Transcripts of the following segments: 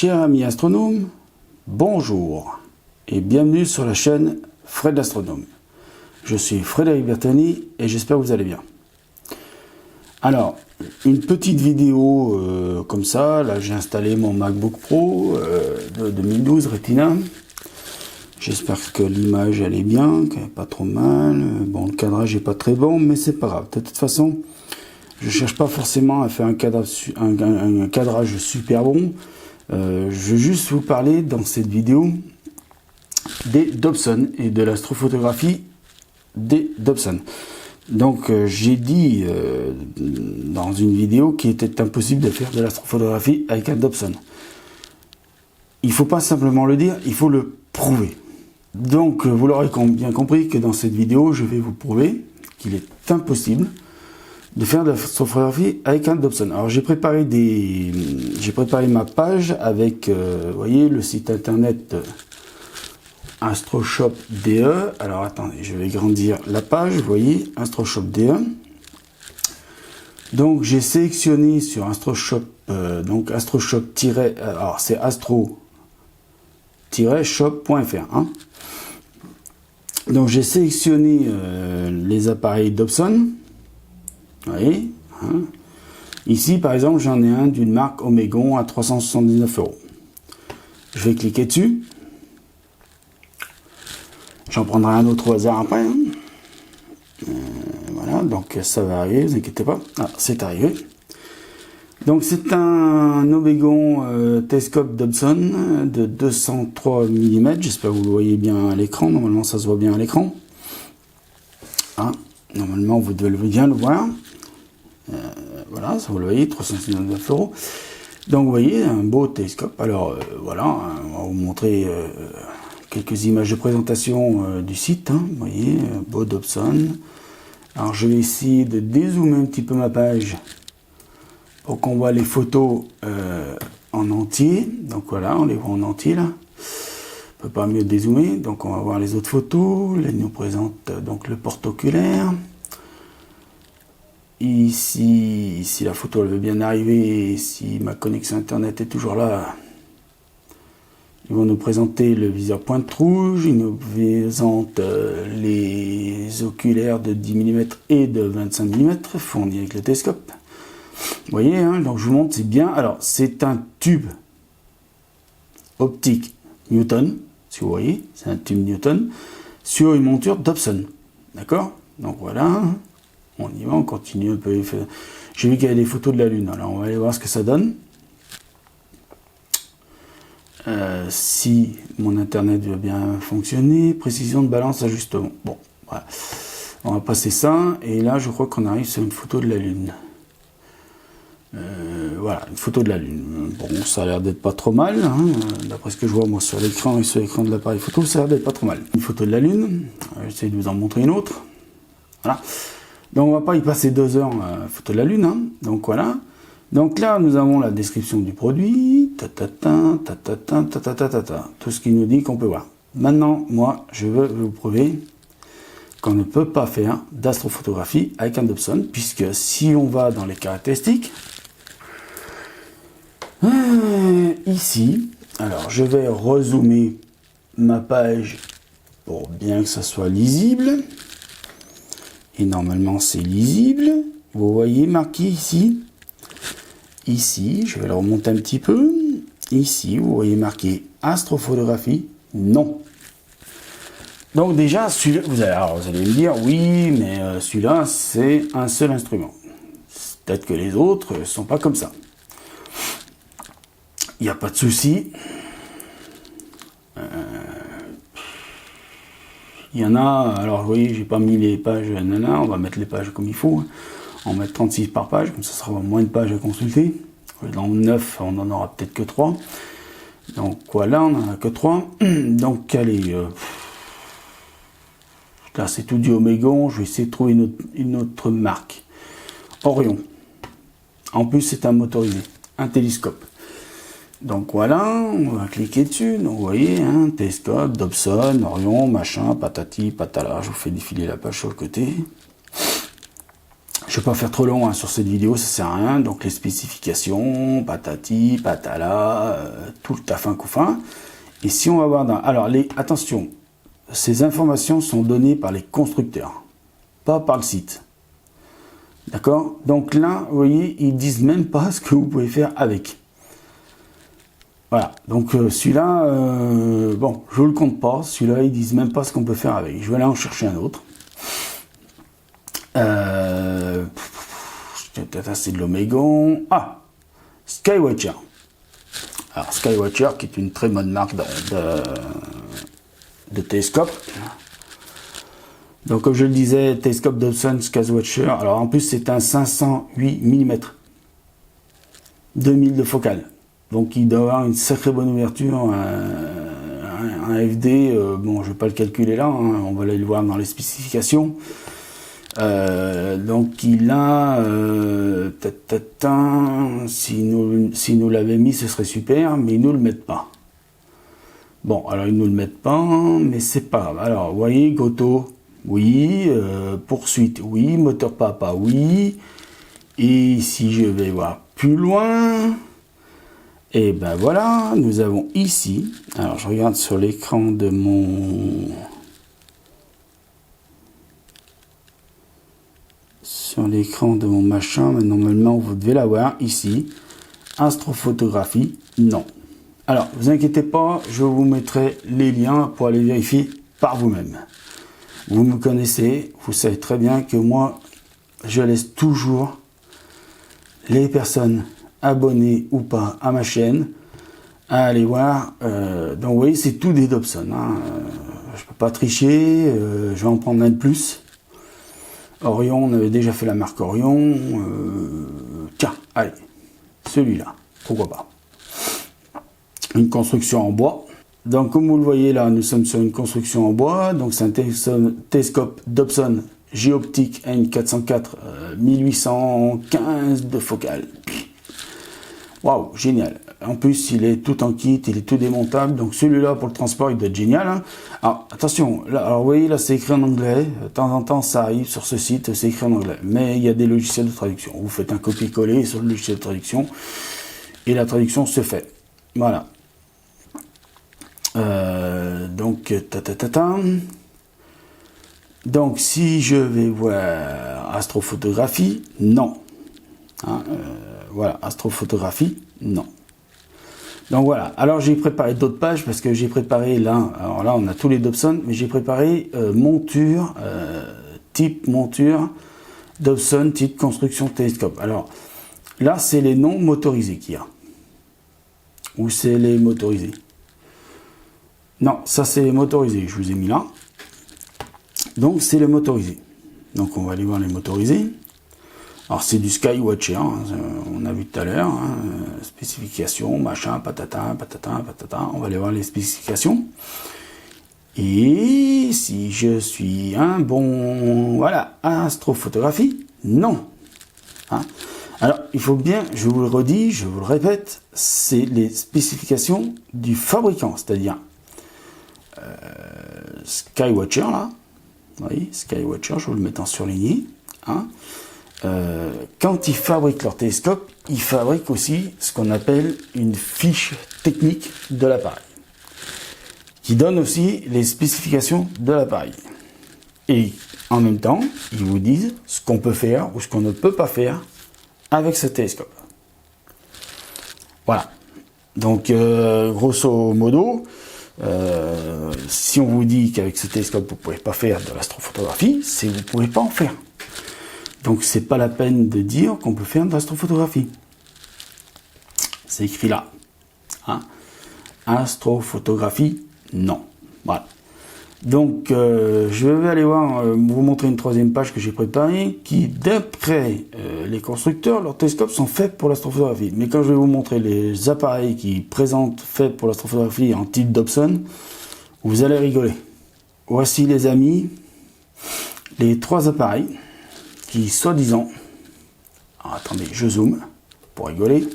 Chers amis astronomes, bonjour et bienvenue sur la chaîne Fred l'Astronome. Je suis Frédéric Bertani et j'espère que vous allez bien. Alors, une petite vidéo comme ça, là j'ai installé mon MacBook Pro de 2012 Retina. J'espère que l'image elle est bien, qu'elle n'est pas trop mal. Bon, le cadrage n'est pas très bon, mais c'est pas grave. De toute façon, je cherche pas forcément à faire un cadrage super bon. Je veux juste vous parler dans cette vidéo des Dobson et de l'astrophotographie des Dobson. Donc j'ai dit dans une vidéo qu'il était impossible de faire de l'astrophotographie avec un Dobson. Il ne faut pas simplement le dire, il faut le prouver. Donc vous l'aurez bien compris que dans cette vidéo, je vais vous prouver qu'il est impossible de faire de l'astrophotographie avec un Dobson. Alors j'ai préparé ma page avec, vous voyez, le site internet AstroShop DE. Alors attendez, je vais grandir la page, vous voyez, AstroShop DE. Donc j'ai sélectionné sur AstroShop, donc AstroShop alors c'est astro-shop.fr. Hein. Donc j'ai sélectionné les appareils Dobson. Vous voyez, hein. Ici par exemple j'en ai un d'une marque Omegon à 379 €. Je vais cliquer dessus. J'en prendrai un autre au hasard après. Hein. Voilà, donc ça va arriver, ne vous inquiétez pas. Ah, c'est arrivé. Donc c'est un Omegon télescope Dobson de 203 mm. J'espère que vous le voyez bien à l'écran. Normalement ça se voit bien à l'écran. Ah, normalement vous devez bien le voir. Voilà, ça vous le voyez, 369 €. Donc vous voyez, un beau télescope. Alors voilà, on va vous montrer quelques images de présentation du site. Hein, vous voyez, beau Dobson. Alors je vais essayer de dézoomer un petit peu ma page pour qu'on voit les photos en entier. Donc voilà, on les voit en entier là. On peut pas mieux dézoomer. Donc on va voir les autres photos. Là, ils nous présentent donc le porte-oculaire. Ici, si la photo elle veut bien arriver, si ma connexion internet est toujours là, ils vont nous présenter le viseur pointe rouge, ils nous présentent les oculaires de 10 mm et de 25 mm fournis avec le télescope. Vous voyez, hein, donc je vous montre, c'est bien. Alors, c'est un tube optique Newton, si vous voyez, c'est un tube Newton, sur une monture Dobson. D'accord? Donc voilà. On y va, on continue un peu. J'ai vu qu'il y avait des photos de la Lune, alors on va aller voir ce que ça donne. Si mon internet veut bien fonctionner, précision de balance, ajustement. Bon, voilà. On va passer ça, et là je crois qu'on arrive sur une photo de la Lune. Voilà, une photo de la Lune. Bon, ça a l'air d'être pas trop mal, hein. D'après ce que je vois moi sur l'écran et sur l'écran de l'appareil photo, ça a l'air d'être pas trop mal. Une photo de la Lune, j'essaie de vous en montrer une autre. Voilà. Donc on va pas y passer 2 heures à photo de la Lune, hein. Donc voilà. Donc là nous avons la description du produit, tout ce qui nous dit qu'on peut voir. Maintenant, moi, je veux vous prouver qu'on ne peut pas faire d'astrophotographie avec un Dobson, puisque si on va dans les caractéristiques, ici, alors je vais rezoomer ma page pour bien que ça soit lisible. Et normalement c'est lisible. Vous voyez marqué ici. Ici, je vais le remonter un petit peu. Ici, vous voyez marqué astrophotographie. Non. Donc déjà, celui-là, vous allez me dire, oui, mais celui-là, c'est un seul instrument. Peut-être que les autres ne sont pas comme ça. Il n'y a pas de souci. Il y en a, alors vous voyez, j'ai pas mis les pages, on va mettre les pages comme il faut. On va mettre 36 par page, comme ça sera moins de pages à consulter. Dans 9, on en aura peut-être que 3. Donc voilà, on en a que 3. Donc allez, là c'est tout du Omegon, je vais essayer de trouver une autre marque. Orion. En plus c'est un motorisé, un télescope. Donc voilà, on va cliquer dessus. Donc vous voyez, hein, télescope, Dobson, Orion, machin, patati, patala. Je vous fais défiler la page sur le côté. Je vais pas faire trop long hein, sur cette vidéo, ça sert à rien. Donc les spécifications, patati, patala, tout le tafin couffin. Et si on va voir dans... Alors, attention, ces informations sont données par les constructeurs, pas par le site. D'accord? Donc là, vous voyez, ils disent même pas ce que vous pouvez faire avec. Voilà, donc celui-là, bon, je ne le compte pas. Celui-là, ils disent même pas ce qu'on peut faire avec. Je vais aller en chercher un autre. C'est de l'Omegon. Ah, Skywatcher. Alors, Skywatcher, qui est une très bonne marque de télescope. Donc, comme je le disais, télescope Dobson Skywatcher. Alors, en plus, c'est un 508 mm. 2000 de focale. Donc, il doit avoir une sacrée bonne ouverture. Un FD, bon, je ne vais pas le calculer là. Hein, on va aller le voir dans les spécifications. Donc il a si nous l'avait mis ce serait super, mais ils nous le mettent pas. Bon, alors ils nous le mettent pas, mais c'est pas grave. Alors vous voyez, Goto, oui, poursuite, oui, moteur papa, oui. Et si je vais voir plus loin, et ben voilà, nous avons ici, alors je regarde sur l'écran de mon machin, mais normalement vous devez l'avoir ici. Astrophotographie, non. Alors, vous inquiétez pas, je vous mettrai les liens pour aller vérifier par vous-même. Vous me connaissez, vous savez très bien que moi, je laisse toujours les personnes abonnées ou pas à ma chaîne à aller voir. Donc, vous voyez, c'est tout des Dobson. Hein. Je peux pas tricher, je vais en prendre un de plus. Orion, on avait déjà fait la marque Orion. Tiens, allez, celui-là, pourquoi pas. Une construction en bois. Donc, comme vous le voyez là, nous sommes sur une construction en bois. Donc, c'est un télescope Dobson Géoptique N404 1815 de focale. Waouh, génial. En plus, il est tout en kit, il est tout démontable. Donc, celui-là, pour le transport, il doit être génial. Hein. Alors, attention, là, alors, vous voyez, là, c'est écrit en anglais. De temps en temps, ça arrive sur ce site, c'est écrit en anglais. Mais il y a des logiciels de traduction. Vous faites un copier-coller sur le logiciel de traduction et la traduction se fait. Voilà. Donc, Donc, si je vais voir astrophotographie, non. Hein, voilà, astrophotographie, non. Donc voilà, alors j'ai préparé d'autres pages parce que j'ai préparé là, alors là on a tous les Dobson, mais j'ai préparé monture, type monture, Dobson, type construction télescope. Alors là c'est les non motorisés qu'il y a. Ou c'est les motorisés? Non, ça c'est les motorisés, je vous ai mis là. Donc c'est les motorisés. Donc on va aller voir les motorisés. Alors c'est du Skywatcher, hein, on a vu tout à l'heure, hein, spécifications, machin, patata, patata, patata, on va aller voir les spécifications. Et si je suis un bon, voilà, astrophotographie, non. Hein. Alors il faut bien, je vous le redis, je vous le répète, c'est les spécifications du fabricant, c'est-à-dire Skywatcher là, vous voyez, Skywatcher, je vous le mets en surligné, hein. Quand ils fabriquent leur télescope, ils fabriquent aussi ce qu'on appelle une fiche technique de l'appareil, qui donne aussi les spécifications de l'appareil. Et en même temps, ils vous disent ce qu'on peut faire ou ce qu'on ne peut pas faire avec ce télescope. Voilà. Donc, grosso modo, si on vous dit qu'avec ce télescope, vous ne pouvez pas faire de l'astrophotographie, c'est que vous ne pouvez pas en faire. Donc, c'est pas la peine de dire qu'on peut faire de l'astrophotographie. C'est écrit là. Hein. Astrophotographie, non. Voilà. Donc, je vais aller voir, vous montrer une troisième page que j'ai préparée, qui, d'après les constructeurs, leurs télescopes sont faits pour l'astrophotographie. Mais quand je vais vous montrer les appareils qui présentent faits pour l'astrophotographie en type Dobson, vous allez rigoler. Voici, les amis, les trois appareils qui, soi-disant, attendez, je zoome pour rigoler.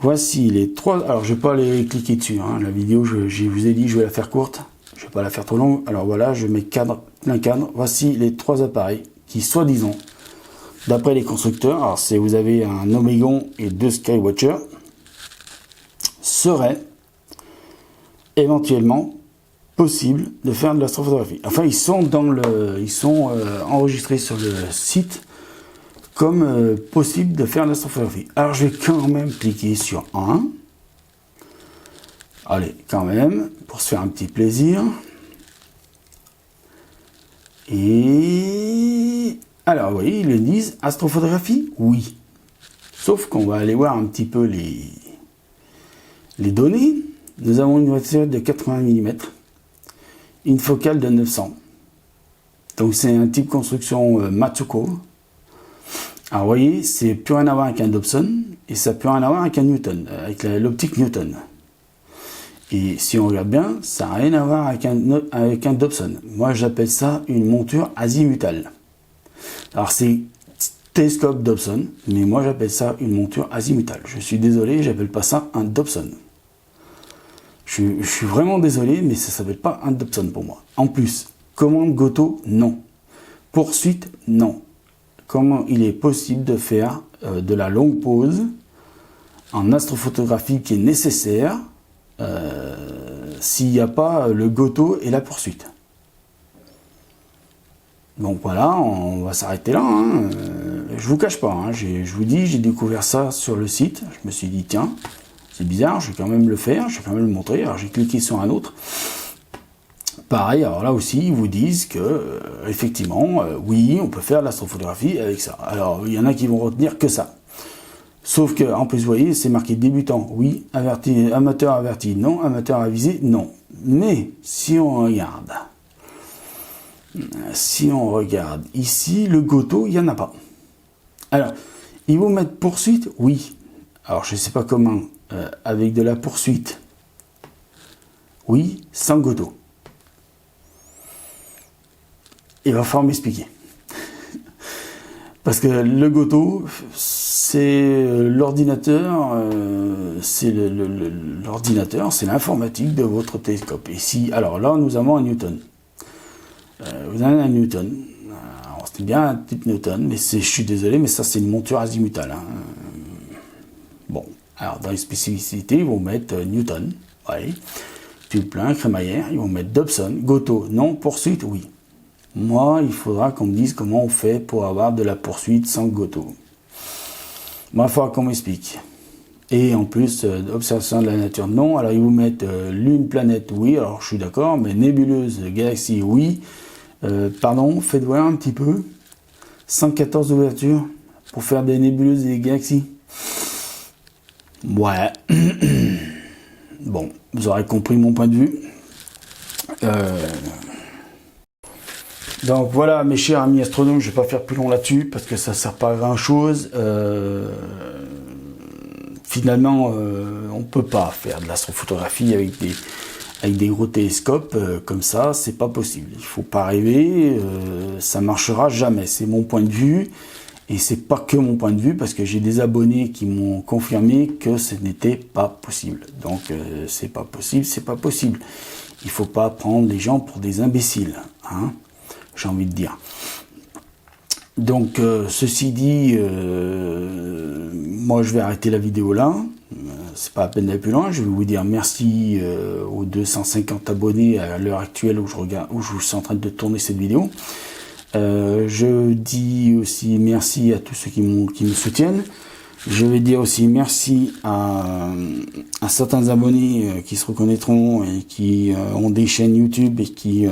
Voici les trois. Alors, je ne vais pas aller cliquer dessus. Hein. La vidéo, je vous ai dit, je vais la faire courte. Je ne vais pas la faire trop longue. Alors voilà, je mets cadre, plein cadre. Voici les trois appareils qui, soi-disant, d'après les constructeurs, alors si vous avez un Omegon et 2 Skywatcher, serait éventuellement possible de faire de l'astrophotographie. Enfin, ils sont enregistrés sur le site comme possible de faire de l'astrophotographie. Alors, je vais quand même cliquer sur un. Allez, quand même, pour se faire un petit plaisir. Et alors, vous voyez, ils le disent astrophotographie, oui. Sauf qu'on va aller voir un petit peu les données. Nous avons une voiture de 80 mm, une focale de 900. Donc c'est un type construction Matsuko. Alors vous voyez, c'est plus rien à voir avec un Dobson et ça peut rien à voir avec un Newton, avec l'optique Newton. Et si on regarde bien, ça n'a rien à voir avec un Dobson. Moi j'appelle ça une monture azimutale. Alors c'est télescope Dobson, mais moi j'appelle ça une monture azimutale. Je suis désolé, j'appelle pas ça un Dobson. Je suis vraiment désolé, mais ça ne s'appelle pas un Dobson pour moi. En plus, commande Goto, non. Poursuite, non. Comment il est possible de faire de la longue pause en astrophotographie qui est nécessaire s'il n'y a pas le Goto et la poursuite? Donc voilà, on va s'arrêter là. Hein. Je vous cache pas, hein. Je vous dis, j'ai découvert ça sur le site. Je me suis dit, tiens, c'est bizarre, je vais quand même le faire, je vais quand même le montrer. Alors j'ai cliqué sur un autre. Pareil, alors là aussi, ils vous disent que, effectivement, oui, on peut faire de l'astrophotographie avec ça. Alors, il y en a qui vont retenir que ça. Sauf que, en plus, vous voyez, c'est marqué débutant, oui, amateur averti, non, amateur avisé, non. Mais, si on regarde ici, le Goto, il n'y en a pas. Alors, ils vont mettre poursuite, oui. Alors, je ne sais pas comment, avec de la poursuite, oui, sans Goto. Il va falloir m'expliquer. Parce que le Goto, c'est l'ordinateur, c'est l'ordinateur, c'est l'informatique de votre télescope. Et si, alors là, nous avons un Newton. Vous avez un Newton. C'est bien un type Newton, mais je suis désolé, mais ça, c'est une monture azimutale. Hein. Bon, alors dans les spécificités, ils vont mettre Newton, ouais. Tube plein, crémaillère, ils vont mettre Dobson, Goto, non, poursuite, oui. Moi, il faudra qu'on me dise comment on fait pour avoir de la poursuite sans Goto. Moi, il faudra qu'on m'explique. Et en plus, observation de la nature, non. Alors, ils vous mettent lune, planète, oui. Alors, je suis d'accord, mais nébuleuse, galaxie, oui. Pardon, faites voir un petit peu. 114 ouvertures pour faire des nébuleuses et des galaxies. Ouais. Bon, vous aurez compris mon point de vue. Donc voilà, mes chers amis astronomes, je ne vais pas faire plus long là-dessus parce que ça ne sert pas à grand-chose. Finalement, on ne peut pas faire de l'astrophotographie avec des gros télescopes comme ça, c'est pas possible. Il ne faut pas rêver, ça marchera jamais. C'est mon point de vue. Et c'est pas que mon point de vue, parce que j'ai des abonnés qui m'ont confirmé que ce n'était pas possible. Donc, c'est pas possible, c'est pas possible. Il faut pas prendre les gens pour des imbéciles, hein, j'ai envie de dire. Donc, ceci dit, moi je vais arrêter la vidéo là. C'est pas la peine d'aller plus loin. Je vais vous dire merci aux 250 abonnés à l'heure actuelle où je suis en train de tourner cette vidéo. Je dis aussi merci à tous ceux qui me soutiennent. Je vais dire aussi merci à certains abonnés qui se reconnaîtront et qui ont des chaînes YouTube et qui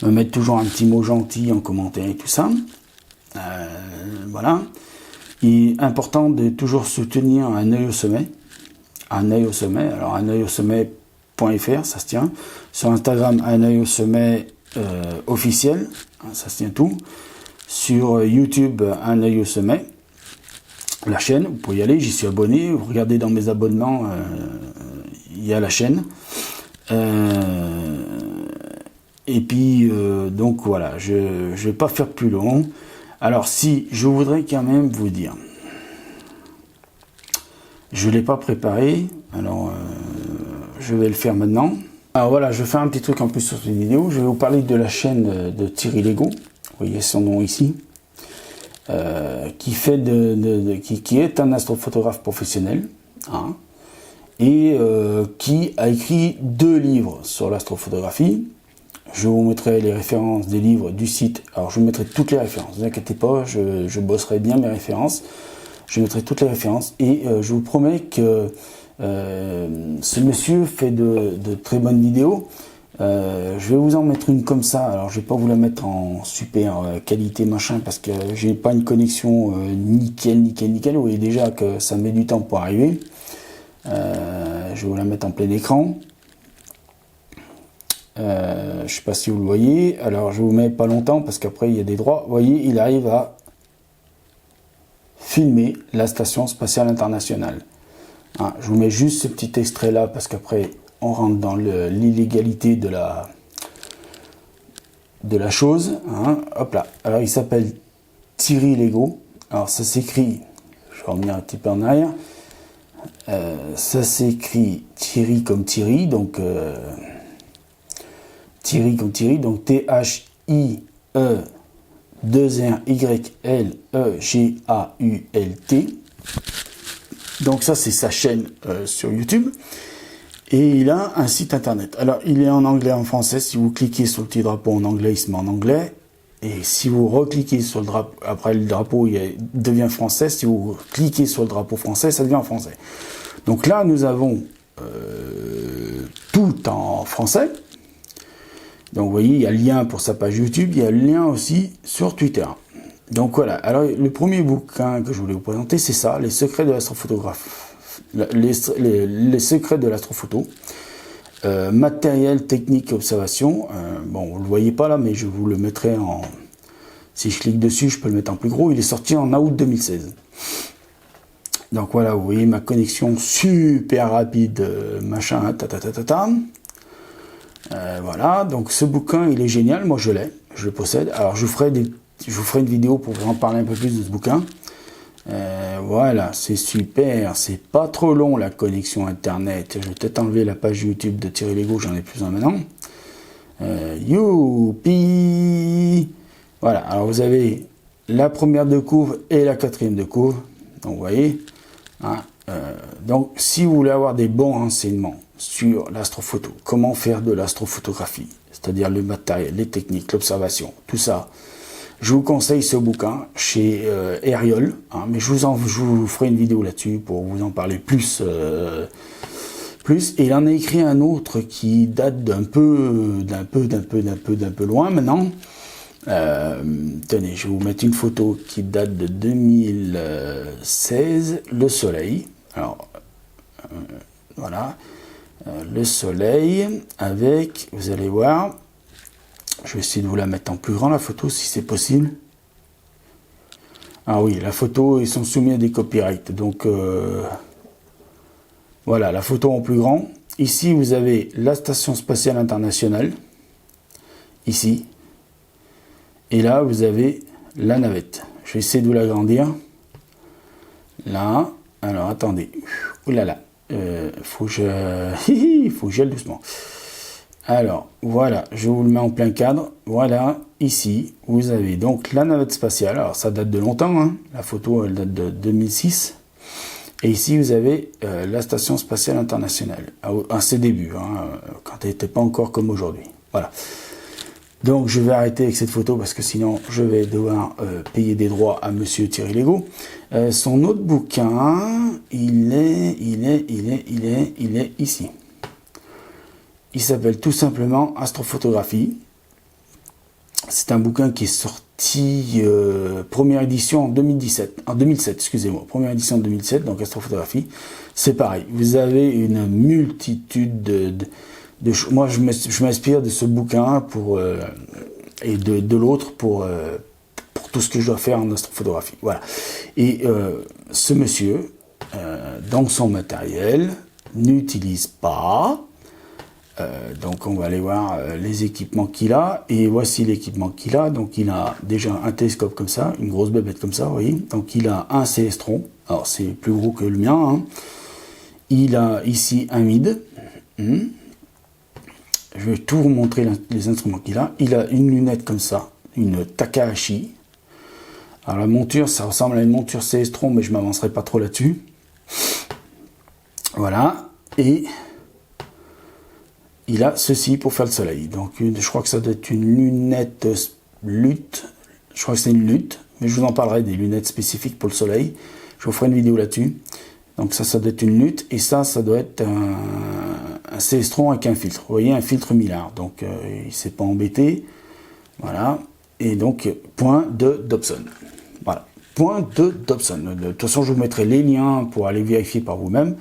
me mettent toujours un petit mot gentil en commentaire et tout ça. Voilà. Il est important de toujours soutenir Un œil au sommet. Un œil au sommet. Alors un œil au sommet.fr, ça se tient. Sur Instagram, Un œil au sommet officiel, ça se tient tout. Sur YouTube, Un œil au sommet, la chaîne, vous pouvez y aller, j'y suis abonné, vous regardez dans mes abonnements, il y a la chaîne. Et puis, donc voilà, je ne vais pas faire plus long. Alors si, je voudrais quand même vous dire, je ne l'ai pas préparé, alors je vais le faire maintenant. Alors voilà, je vais faire un petit truc en plus sur cette vidéo. Je vais vous parler de la chaîne de Thierry Lego. Vous voyez son nom ici. qui est un astrophotographe professionnel, hein, et qui a écrit 2 livres sur l'astrophotographie. Je vous mettrai les références des livres du site. Alors je vous mettrai toutes les références, ne vous inquiétez pas, je bosserai bien mes références. Je mettrai toutes les références et je vous promets que ce monsieur fait de très bonnes vidéos. Je vais vous en mettre une comme ça. Alors je vais pas vous la mettre en super qualité machin parce que j'ai pas une connexion nickel. Vous voyez déjà que ça met du temps pour arriver. Je vais vous la mettre en plein écran. Je sais pas si vous le voyez. Alors je vous mets pas longtemps parce qu'après il y a des droits. Vous voyez, il arrive à filmer la station spatiale internationale. Hein, je vous mets juste ce petit extrait là parce qu'après on rentre dans l'illégalité de la chose. Hein. Hop là. Alors il s'appelle Thierry Lego. Alors ça s'écrit, je vais revenir un petit peu en arrière. Ça s'écrit Thierry comme Thierry, donc Thierry comme Thierry, donc T-H-I-E 2-1-Y-L-E-G-A-U-L-T. Donc ça c'est sa chaîne sur YouTube. Et il a un site internet. Alors il est en anglais et en français. Si vous cliquez sur le petit drapeau en anglais, il se met en anglais. Et si vous recliquez sur le drapeau, après le drapeau il devient français. Si vous cliquez sur le drapeau français, ça devient en français. Donc là nous avons tout en français. Donc vous voyez, il y a le lien pour sa page YouTube, il y a le lien aussi sur Twitter. Donc voilà, alors le premier bouquin que je voulais vous présenter, c'est ça, les secrets de l'astrophotographie, les secrets de l'astrophoto, matériel, technique et observation. Bon, vous ne le voyez pas là, mais je vous le mettrai en... Si je clique dessus, je peux le mettre en plus gros. Il est sorti en août 2016. Donc voilà, vous voyez ma connexion super rapide, machin, voilà, donc ce bouquin il est génial, moi je l'ai, je le possède. Alors je vous ferai une vidéo pour vous en parler un peu plus de ce bouquin. Voilà, c'est super, c'est pas trop long la connexion internet. Je vais peut-être enlever la page YouTube de Thierry Lego, j'en ai plus un maintenant. Youpi! Voilà, alors vous avez la première de couvre et la quatrième de couvre. Donc vous voyez, hein, donc si vous voulez avoir des bons renseignements sur l'astrophoto, comment faire de l'astrophotographie, c'est-à-dire le matériel, les techniques, l'observation, tout ça, je vous conseille ce bouquin chez Eriol, hein, mais je vous ferai une vidéo là-dessus pour vous en parler plus. Et il en a écrit un autre qui date d'un peu loin maintenant. Tenez, je vais vous mettre une photo qui date de 2016, le soleil. Alors, voilà. Le soleil avec, vous allez voir, je vais essayer de vous la mettre en plus grand la photo si c'est possible. Ah oui, la photo, ils sont soumis à des copyrights, donc voilà, la photo en plus grand. Ici vous avez la station spatiale internationale, ici, et là vous avez la navette. Je vais essayer de vous l'agrandir. Là, alors attendez, oulala. Faut que j'aille doucement. Alors voilà, je vous le mets en plein cadre. Voilà, ici vous avez donc la navette spatiale. Alors ça date de longtemps, hein. La photo elle date de 2006. Et ici vous avez la station spatiale internationale à ses débuts, hein, quand elle n'était pas encore comme aujourd'hui. Voilà. Donc je vais arrêter avec cette photo parce que sinon je vais devoir payer des droits à monsieur Thierry Lego. Son autre bouquin, il est ici. Il s'appelle tout simplement Astrophotographie. C'est un bouquin qui est sorti première édition en 2017. En 2007, excusez-moi. Première édition en 2007, donc Astrophotographie. C'est pareil. Vous avez une multitude de choses. Moi, je m'inspire de ce bouquin et de l'autre pour tout ce que je dois faire en astrophotographie. Voilà. Et ce monsieur, dans son matériel, n'utilise pas. Donc on va aller voir les équipements qu'il a, et voici l'équipement qu'il a. Donc il a déjà un télescope comme ça, une grosse bébête comme ça, vous voyez. Donc il a un Célestron, alors c'est plus gros que le mien, hein. Il a ici un MID. Je vais tout vous montrer les instruments qu'il a. Il a une lunette comme ça, une Takahashi. Alors la monture, ça ressemble à une monture Cestron, mais je m'avancerai pas trop là-dessus. Voilà, et il a ceci pour faire le soleil. Donc je crois que ça doit être une lunette lutte. Je crois que c'est une lutte, mais je vous en parlerai des lunettes spécifiques pour le soleil. Je vous ferai une vidéo là-dessus. Donc ça doit être une lutte, et ça doit être un Cestron avec un filtre. Vous voyez, un filtre Millard. Donc il s'est pas embêté. Voilà. Et donc point de Dobson. Voilà. Point de Dobson. De toute façon, je vous mettrai les liens pour aller vérifier par vous-même.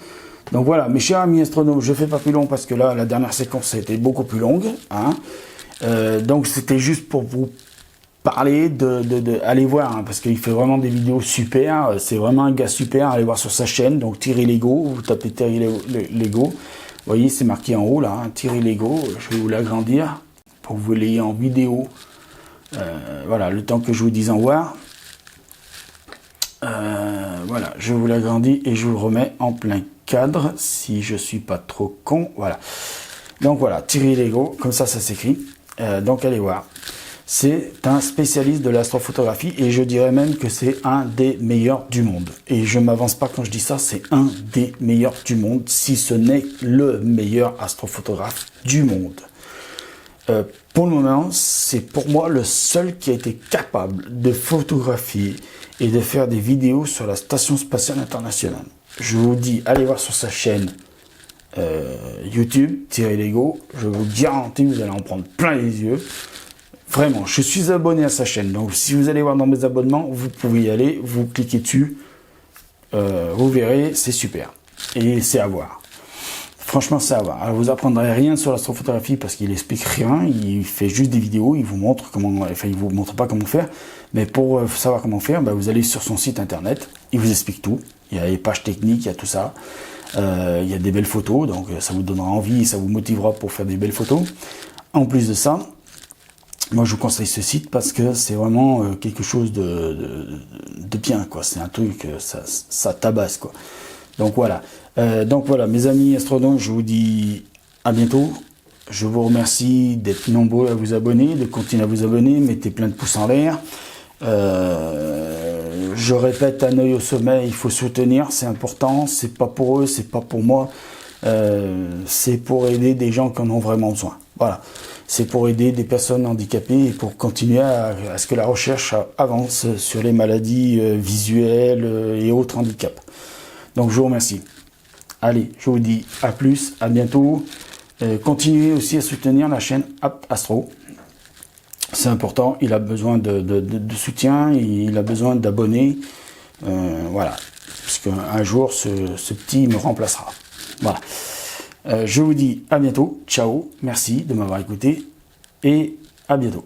Donc voilà, mes chers amis astronomes, je ne fais pas plus long parce que là, la dernière séquence a été beaucoup plus longue. Hein. Donc c'était juste pour vous parler allez voir, hein, parce qu'il fait vraiment des vidéos super. C'est vraiment un gars super, allez voir sur sa chaîne. Donc Thierry Lego, vous tapez Thierry Lego. Vous voyez, c'est marqué en haut là, hein, Thierry Lego. Je vais vous l'agrandir pour que vous l'ayez en vidéo. Voilà, le temps que je vous dise au revoir. Voilà, je vous l'agrandis et je vous le remets en plein cadre si je suis pas trop con. Voilà, donc voilà, Thierry Lego, comme ça s'écrit. Donc allez voir, c'est un spécialiste de l'astrophotographie et je dirais même que c'est un des meilleurs du monde. Et je m'avance pas quand je dis ça, c'est un des meilleurs du monde, si ce n'est le meilleur astrophotographe du monde. Pour le moment, c'est pour moi le seul qui a été capable de photographier et de faire des vidéos sur la Station Spatiale Internationale. Je vous dis, allez voir sur sa chaîne YouTube, Thierry Lego. Je vous garantis, vous allez en prendre plein les yeux. Vraiment, je suis abonné à sa chaîne. Donc, si vous allez voir dans mes abonnements, vous pouvez y aller, vous cliquez dessus. Vous verrez, c'est super. Et c'est à voir. Franchement, c'est à voir. Alors, vous apprendrez rien sur l'astrophotographie parce qu'il explique rien. Il fait juste des vidéos. Il vous montre comment, enfin, il vous montre pas comment faire. Mais pour savoir comment faire, bah, vous allez sur son site internet. Il vous explique tout. Il y a les pages techniques, il y a tout ça. Il y a des belles photos. Donc, ça vous donnera envie et ça vous motivera pour faire des belles photos. En plus de ça, moi, je vous conseille ce site parce que c'est vraiment quelque chose de bien, quoi. C'est un truc, ça tabasse, quoi. Donc voilà, mes amis astronomes, je vous dis à bientôt. Je vous remercie d'être nombreux à vous abonner, de continuer à vous abonner, mettez plein de pouces en l'air. Je répète, un œil au sommet, il faut soutenir, c'est important, c'est pas pour eux, c'est pas pour moi, c'est pour aider des gens qui en ont vraiment besoin. Voilà, c'est pour aider des personnes handicapées et pour continuer à ce que la recherche avance sur les maladies visuelles et autres handicaps. Donc je vous remercie. Allez, je vous dis à plus, à bientôt. Continuez aussi à soutenir la chaîne Apt Astro. C'est important, il a besoin de soutien, il a besoin d'abonnés. Voilà, parce qu'un jour, ce petit me remplacera. Voilà. Je vous dis à bientôt, ciao, merci de m'avoir écouté et à bientôt.